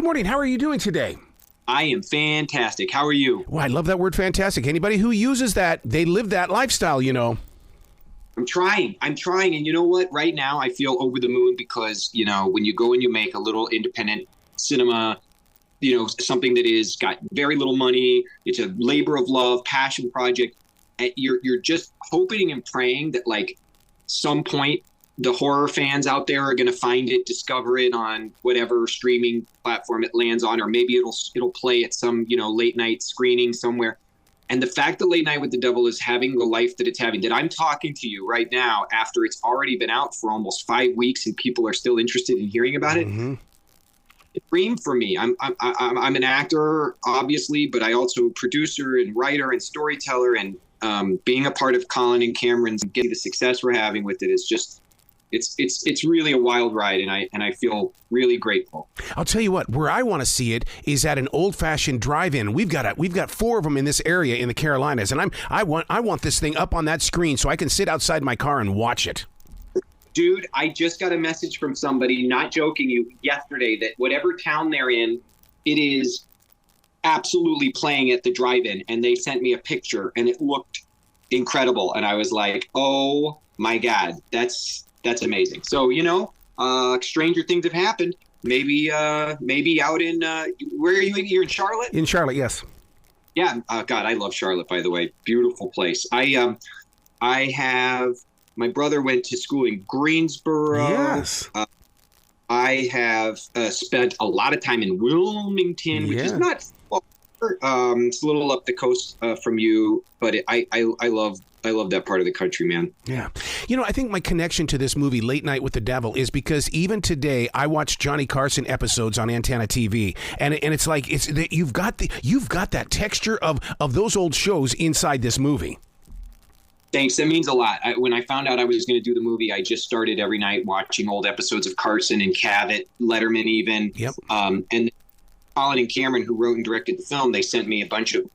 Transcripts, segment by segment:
Good morning. How are you doing today? I am fantastic. How are you? Well, I love that word fantastic. Anybody who uses that, they live that lifestyle, you know. I'm trying. And you know what? Right now, I feel over the moon because, when you go and you make a little independent cinema, something that is got very little money, it's a labor of love, passion project. And you're just hoping and praying that, like, some point the horror fans out there are going to find it, discover it on whatever streaming platform it lands on, or maybe it'll play at some, late night screening somewhere. And the fact that Late Night with the Devil is having the life that it's having, that I'm talking to you right now after it's already been out for almost 5 weeks and people are still interested in hearing about it. Mm-hmm. It's a dream for me. I'm an actor, obviously, but I also producer and writer and storyteller, and being a part of Colin and Cameron's and getting the success we're having with it is just, it's really a wild ride, and I feel really grateful. I'll tell you what, where I want to see it is at an old-fashioned drive-in. We've got 4 of them in this area in the Carolinas, and I want this thing up on that screen so I can sit outside my car and watch it. Dude, I just got a message from somebody, not joking you, yesterday, that whatever town they're in, it is absolutely playing at the drive-in, and they sent me a picture, and it looked incredible, and I was like, oh my God, that's amazing. So, stranger things have happened. Maybe out in, where are you? You're in Charlotte? In Charlotte, yes. Yeah. God, I love Charlotte, by the way. Beautiful place. My brother went to school in Greensboro. Yes. I have spent a lot of time in Wilmington, which is not far. It's a little up the coast from you, but I love that part of the country, man. Yeah. I think my connection to this movie, Late Night with the Devil, is because even today I watch Johnny Carson episodes on Antenna TV, and it's like you've got that texture of those old shows inside this movie. Thanks. That means a lot. When I found out I was going to do the movie, I just started every night watching old episodes of Carson and Cavett, Letterman even. Yep. And Colin and Cameron, who wrote and directed the film, they sent me a bunch of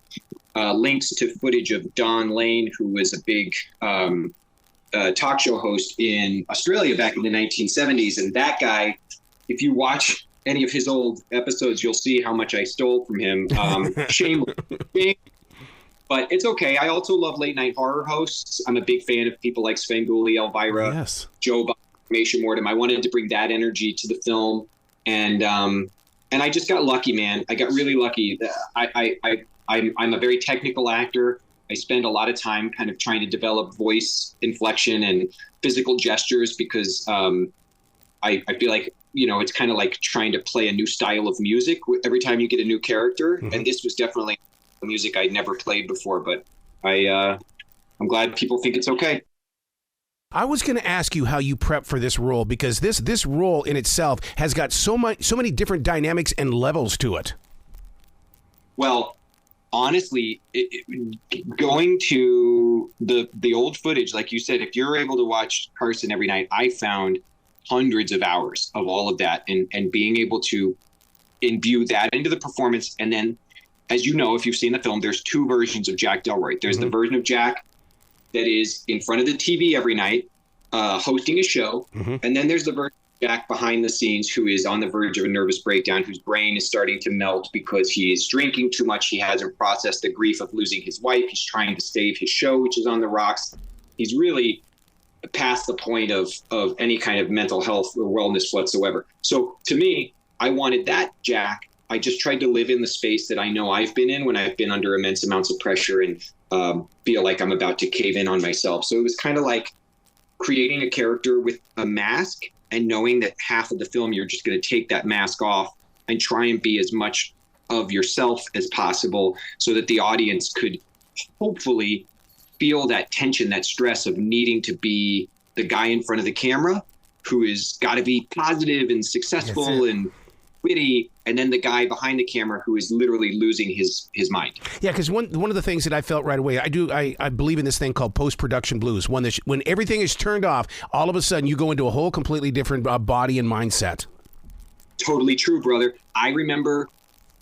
links to footage of Don Lane, who was a big talk show host in Australia back in the 1970s. And that guy, if you watch any of his old episodes, you'll see how much I stole from him. Shameless. But it's okay. I also love late night horror hosts. I'm a big fan of people like Svengoolie, Elvira, yes, Joe Information Mortem. I wanted to bring that energy to the film, and I just got lucky, man. I got really lucky. I'm a very technical actor. I spend a lot of time kind of trying to develop voice inflection and physical gestures because I feel like, it's kind of like trying to play a new style of music every time you get a new character. Mm-hmm. And this was definitely music I'd never played before, but I'm glad people think it's okay. I was going to ask you how you prep for this role, because this role in itself has got so many different dynamics and levels to it. Well, honestly, going to the old footage, like you said, if you're able to watch Carson every night, I found hundreds of hours of all of that, and being able to imbue that into the performance. And then, as you know, if you've seen the film, there's 2 versions of Jack Delroy. There's the version of Jack that is in front of the TV every night, hosting a show. Mm-hmm. And then there's the version of Jack behind the scenes, who is on the verge of a nervous breakdown, whose brain is starting to melt because he is drinking too much. He hasn't processed the grief of losing his wife. He's trying to save his show, which is on the rocks. He's really past the point of any kind of mental health or wellness whatsoever. So to me, I wanted that Jack. I just tried to live in the space that I know I've been in when I've been under immense amounts of pressure and feel like I'm about to cave in on myself. So it was kind of like creating a character with a mask and knowing that half of the film you're just going to take that mask off and try and be as much of yourself as possible so that the audience could hopefully feel that tension, that stress of needing to be the guy in front of the camera who is got to be positive and successful and witty, and then the guy behind the camera who is literally losing his mind. Yeah, because one of the things that I felt right away, I believe in this thing called post-production blues. When everything is turned off, all of a sudden you go into a whole completely different body and mindset. Totally true, brother. I remember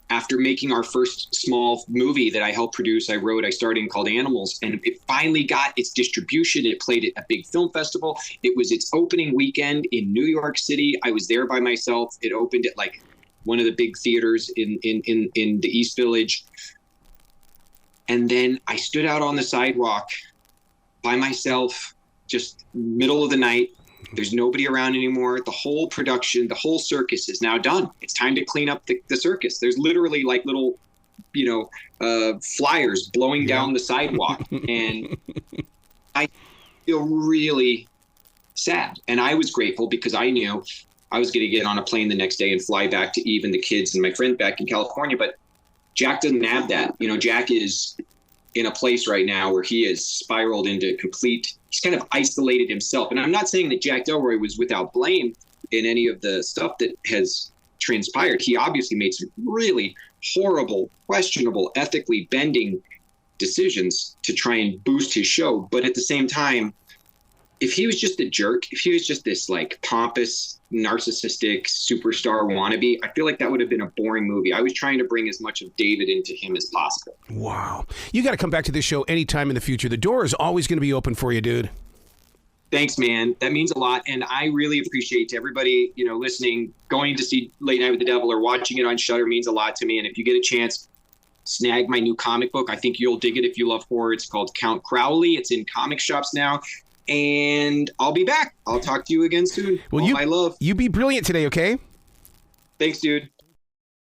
after making our first small movie that I helped produce, I starred in, called Animals, and it finally got its distribution. It played at a big film festival. It was its opening weekend in New York City. I was there by myself. It opened at like one of the big theaters in the East Village. And then I stood out on the sidewalk by myself, just middle of the night. There's nobody around anymore. The whole production, the whole circus is now done. It's time to clean up the circus. There's literally like little, flyers blowing down the sidewalk. And I feel really sad. And I was grateful because I knew I was going to get on a plane the next day and fly back to Eve and the kids and my friend back in California. But Jack doesn't have that. Jack is in a place right now where he has spiraled into he's kind of isolated himself. And I'm not saying that Jack Delroy was without blame in any of the stuff that has transpired. He obviously made some really horrible, questionable, ethically bending decisions to try and boost his show. But at the same time, if he was just a jerk, if he was just this like pompous, narcissistic superstar wannabe, I feel like that would have been a boring movie. I was trying to bring as much of David into him as possible. Wow. You got to come back to this show anytime in the future. The door is always going to be open for you, dude. Thanks, man. That means a lot. And I really appreciate to everybody, listening, going to see Late Night with the Devil or watching it on Shudder means a lot to me. And if you get a chance, snag my new comic book. I think you'll dig it if you love horror. It's called Count Crowley. It's in comic shops now. And I'll be back. I'll talk to you again soon. Well, my love. You be brilliant today, okay? Thanks, dude.